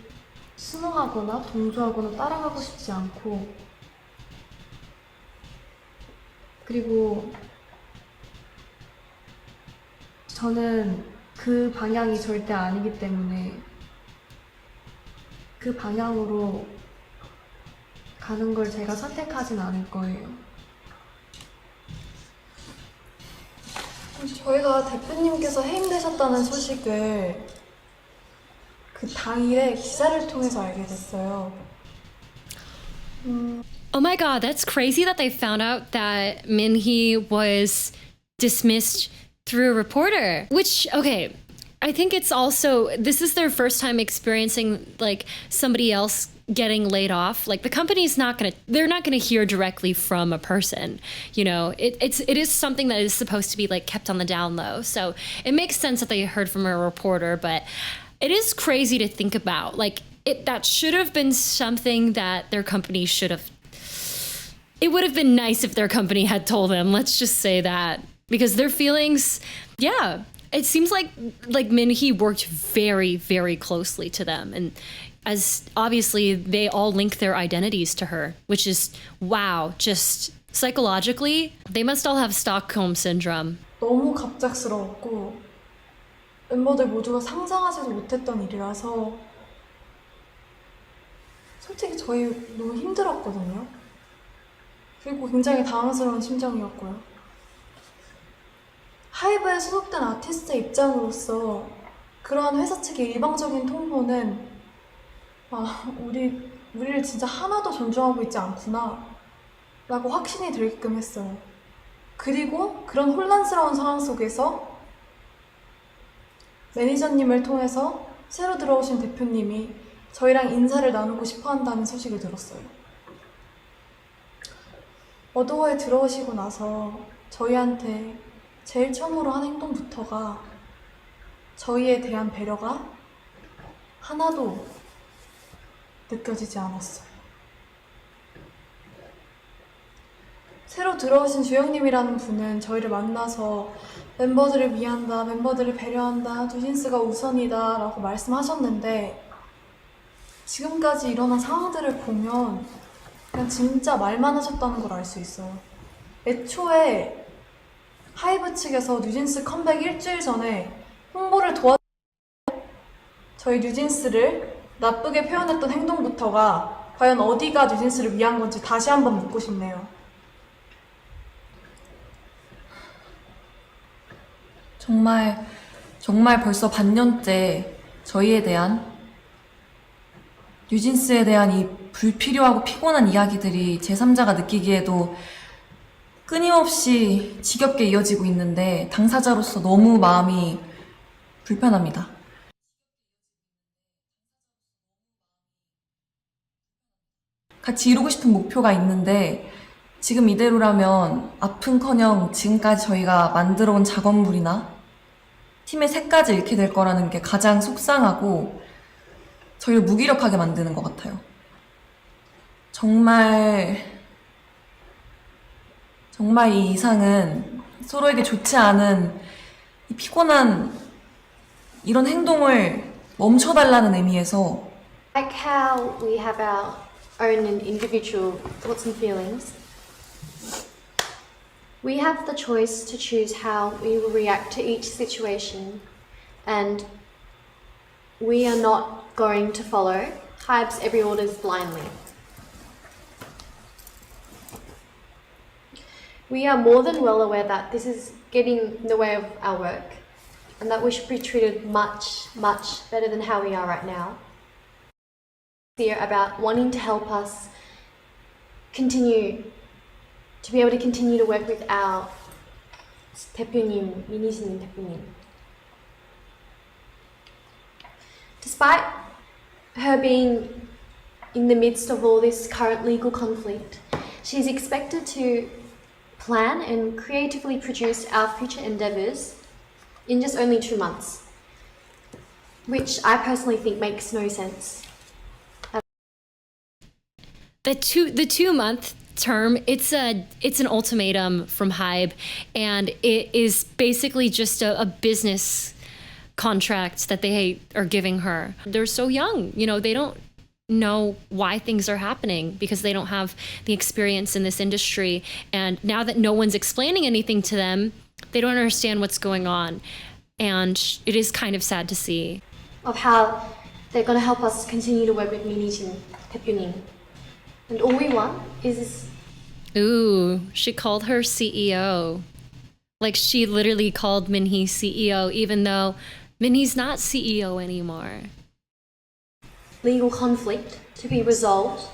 순응하거나 동조하거나 따라가고 싶지 않고 그리고 저는 그 방향이 절대 아니기 때문에 그 방향으로 가는 걸 제가 선택하진 않을 거예요. 저희가 대표님께서 해임되셨다는 소식을 그 당일에 기사를 통해서 알게 됐어요. Oh my god, that's crazy that they found out that Minhee was dismissed through a reporter. Which, okay, I think it's also, this is their first time experiencing like somebody else getting laid off. Like the company's they're not gonna hear directly from a person. You know, it is something that is supposed to be like kept on the down low. So it makes sense that they heard from a reporter, but it is crazy to think about. Like that should have been something that their company should have. It would have been nice if their company had told them. Let's just say that, because their feelings, yeah. It seems like Minhee worked very, very closely to them, and as obviously they all link their identities to her, which is wow. Just psychologically, they must all have Stockholm syndrome. 너무 갑작스러웠고 멤버들 모두가 상상하지도 못했던 일이라서 솔직히 저희 너무 힘들었거든요. 그리고 굉장히 당황스러운 심정이었고요. 하이브에 소속된 아티스트의 입장으로서 그러한 회사 측의 일방적인 통보는 우리를 진짜 하나도 존중하고 있지 않구나 라고 확신이 들게끔 했어요. 그리고 그런 혼란스러운 상황 속에서 매니저님을 통해서 새로 들어오신 대표님이 저희랑 인사를 나누고 싶어 한다는 소식을 들었어요. 어도어에 들어오시고 나서 저희한테 제일 처음으로 한 행동부터가 저희에 대한 배려가 하나도 느껴지지 않았어요. 새로 들어오신 주영님이라는 분은 저희를 만나서 멤버들을 위한다, 멤버들을 배려한다, 뉴진스가 우선이다 라고 말씀하셨는데 지금까지 일어난 상황들을 보면 그냥 진짜 말만 하셨다는 걸 알 수 있어요. 애초에 하이브 측에서 뉴진스 컴백 일주일 전에 홍보를 저희 뉴진스를 나쁘게 표현했던 행동부터가 과연 어디가 뉴진스를 위한 건지 다시 한번 묻고 싶네요. 정말 벌써 반년째 저희에 대한 뉴진스에 대한 이 불필요하고 피곤한 이야기들이 제3자가 느끼기에도 끊임없이 지겹게 이어지고 있는데 당사자로서 너무 마음이 불편합니다. 같이 이루고 싶은 목표가 있는데 지금 이대로라면 아픔커녕 지금까지 저희가 만들어온 작업물이나 팀의 색까지 잃게 될 거라는 게 가장 속상하고 저희를 무기력하게 만드는 것 같아요. 정말 이 이상은 서로에게 좋지 않은 이 피곤한 이런 행동을 멈춰달라는 의미에서 Like how we have our own and individual thoughts and feelings, we have the choice to choose how we will react to each situation, and we are not going to follow Hybe's every orders blindly. We are more than well aware that this is getting in the way of our work and that we should be treated much, much better than how we are right now. Here about wanting to help us continue to be able to continue to work with our 대표님, 민희진님 대표님. Despite her being in the midst of all this current legal conflict, she's expected to plan and creatively produce our future endeavours in just only 2 months, which I personally think makes no sense. The 2-month term, it's an ultimatum from Hybe, and it is basically just a business contract that they are giving her. They're so young, they don't know why things are happening because they don't have the experience in this industry. And now that no one's explaining anything to them, they don't understand what's going on. And it is kind of sad to see. Of how they're going to help us continue to work with 민희진 대표님. And all we want is this. Ooh, she called her CEO. Like she literally called Minhee CEO, even though Minhee's not CEO anymore. Legal conflict to be resolved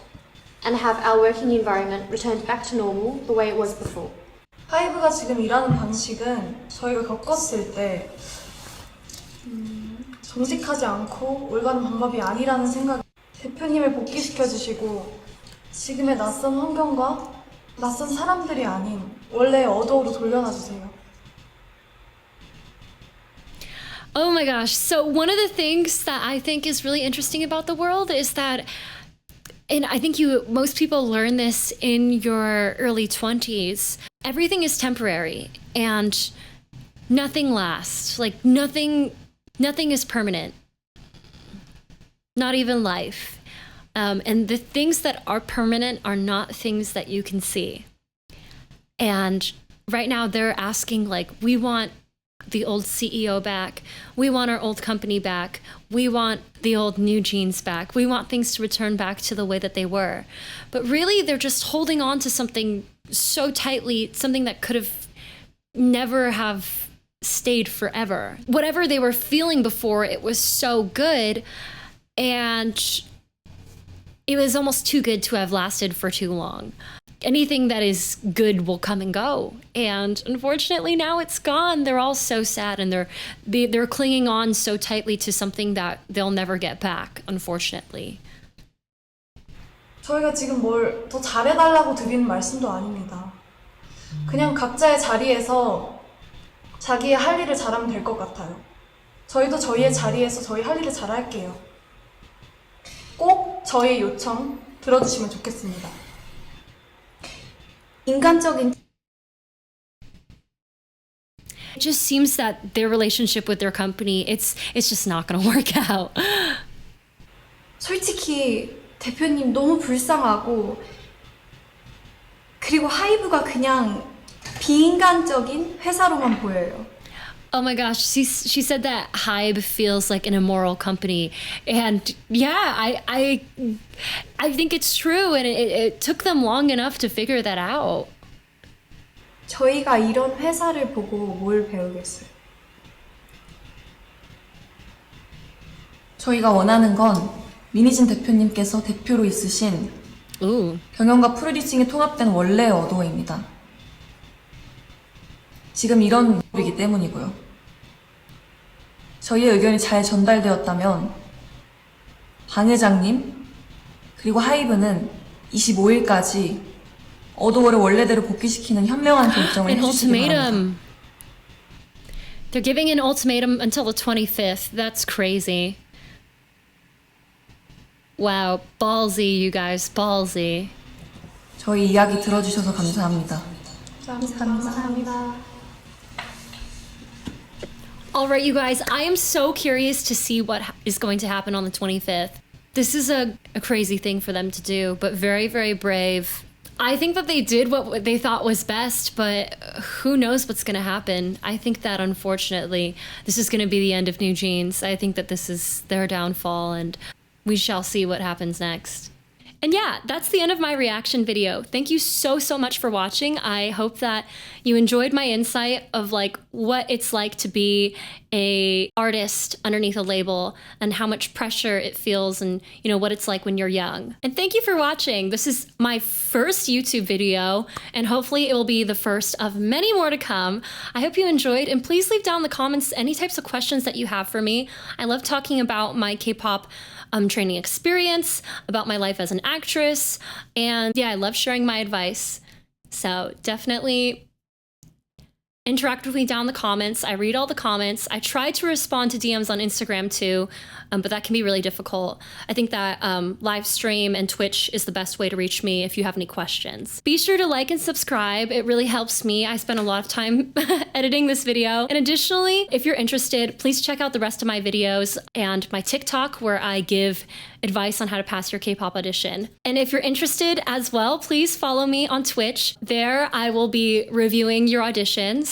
and have our working environment returned back to normal the way it was before. 하이브가 지금 일하는 방식은 저희가 겪었을 때 정직하지 않고 올바른 방법이 아니라는 생각. 대표님을 복귀시켜주시고 지금의 낯선 환경과 낯선 사람들이 아닌 원래의 어도로 돌려놔주세요. Oh my gosh. So one of the things that I think is really interesting about the world is that, and I think most people learn this in your early 20s, everything is temporary and nothing lasts. Like nothing is permanent. Not even life. And the things that are permanent are not things that you can see. And right now they're asking, like, we want the old CEO back. We want our old company back. We want the old New Jeans back. We want things to return back to the way that they were. But really, they're just holding on to something so tightly, something that could have never have stayed forever. Whatever they were feeling before, it was so good. And it was almost too good to have lasted for too long. Anything that is good will come and go. And unfortunately now it's gone. They're all so sad and they're clinging on so tightly to something that they'll never get back, unfortunately. 저희가 지금 뭘 더 잘해달라고 드리는 말씀도 아닙니다. 그냥 각자의 자리에서 자기의 할 일을 잘하면 될 것 같아요. 저희도 저희의 자리에서 저희 할 일을 잘할게요. 꼭 저희 요청 들어주시면 좋겠습니다. 인간적인 It just seems that their relationship with their company, it's just not going to work out. 솔직히 대표님 너무 불쌍하고 그리고 하이브가 그냥 비인간적인 회사로만 보여요. Oh my gosh, she said that Hybe feels like an immoral company. And yeah, I think it's true, and it took them long enough to figure that out. 저희가 이런 회사를 보고 뭘 배우겠어요? 저희가 원하는 건 민희진 대표님께서 대표로 있으신 Ooh. 경영과 프로듀싱이 통합된 원래의 어도입니다. 지금 이런 이기 때문이고요. 저희의 의견이 잘 전달되었다면 방 회장님 그리고 하이브는 25일까지 어도어를 원래대로 복귀시키는 현명한 결정을 An 해주시기 바랍니다. ultimatum. They're giving an ultimatum until the 25th. That's crazy. Wow, ballsy, you guys, ballsy. 저희 이야기 들어주셔서 감사합니다. 감사합니다. All right, you guys, I am so curious to see what is going to happen on the 25th. This is a crazy thing for them to do, but very, very brave. I think that they did what they thought was best, but who knows what's going to happen. I think that unfortunately, this is going to be the end of New Jeans. I think that this is their downfall, and we shall see what happens next. And yeah, that's the end of my reaction video. Thank you so much for watching. I hope that you enjoyed my insight of like what it's like to be a artist underneath a label and how much pressure it feels and you know what it's like when you're young. And thank you for watching. This is my first YouTube video and hopefully it will be the first of many more to come. I hope you enjoyed and please leave down in the comments any types of questions that you have for me. I love talking about my K-pop training experience, about my life as an actress, and yeah, I love sharing my advice. So definitely interact with me down in the comments. I read all the comments. I try to respond to DMs on Instagram too, but that can be really difficult. I think that live stream and Twitch is the best way to reach me if you have any questions. Be sure to like and subscribe. It really helps me. I spend a lot of time editing this video. And additionally, if you're interested, please check out the rest of my videos and my TikTok where I give advice on how to pass your K-pop audition. And if you're interested as well, please follow me on Twitch. There I will be reviewing your auditions.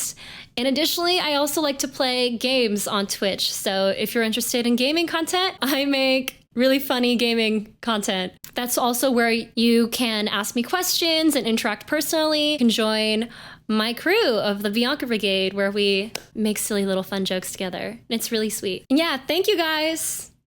And additionally, I also like to play games on Twitch. So if you're interested in gaming content, I make really funny gaming content. That's also where you can ask me questions and interact personally. You can join my crew of the Bianca Brigade where we make silly little fun jokes together. And it's really sweet. And yeah, thank you guys.